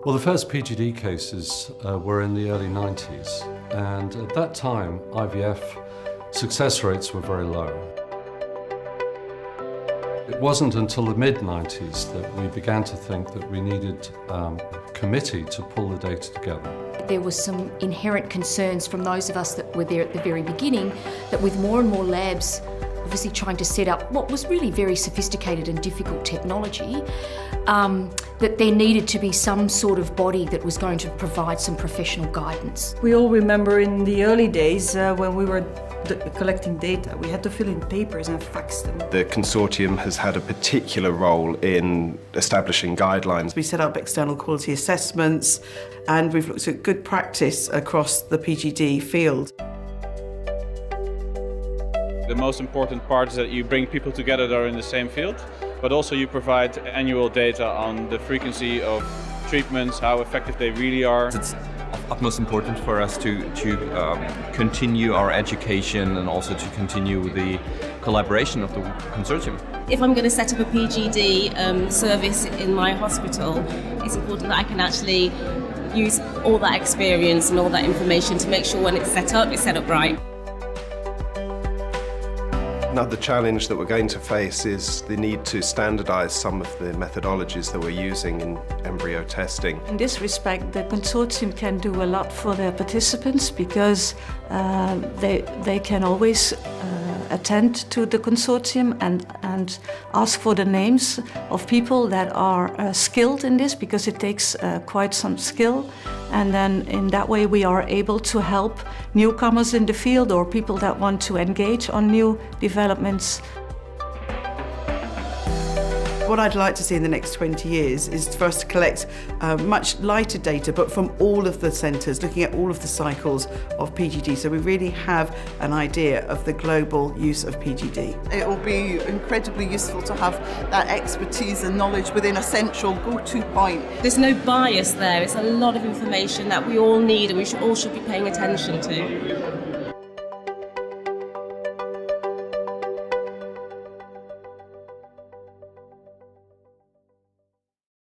Well, the first PGD cases were in the early 90s, and at that time, IVF success rates were very low. It wasn't until the mid-90s that we began to think that we needed a committee to pull the data together. There was some inherent concerns from those of us that were there at the very beginning that with more and more labs obviously trying to set up what was really very sophisticated and difficult technology, that there needed to be some sort of body that was going to provide some professional guidance. We all remember in the early days when we were collecting data, we had to fill in papers and fax them. The Consortium has had a particular role in establishing guidelines. We set up external quality assessments and we've looked at good practice across the PGD field. The most important part is that you bring people together that are in the same field, but also you provide annual data on the frequency of treatments, how effective they really are. It's of utmost important for us to continue our education and also to continue the collaboration of the consortium. If I'm going to set up a PGD service in my hospital, it's important that I can actually use all that experience and all that information to make sure when it's set up right. Another challenge that we're going to face is the need to standardise some of the methodologies that we're using in embryo testing. In this respect, the consortium can do a lot for their participants because they can always attend to the consortium and ask for the names of people that are skilled in this, because it takes quite some skill. And then in that way we are able to help newcomers in the field or people that want to engage on new developments. What I'd like to see in the next 20 years is for us to collect much lighter data, but from all of the centres, looking at all of the cycles of PGD, so we really have an idea of the global use of PGD. It will be incredibly useful to have that expertise and knowledge within a central go-to point. There's no bias there, it's a lot of information that we all need and we all should be paying attention to.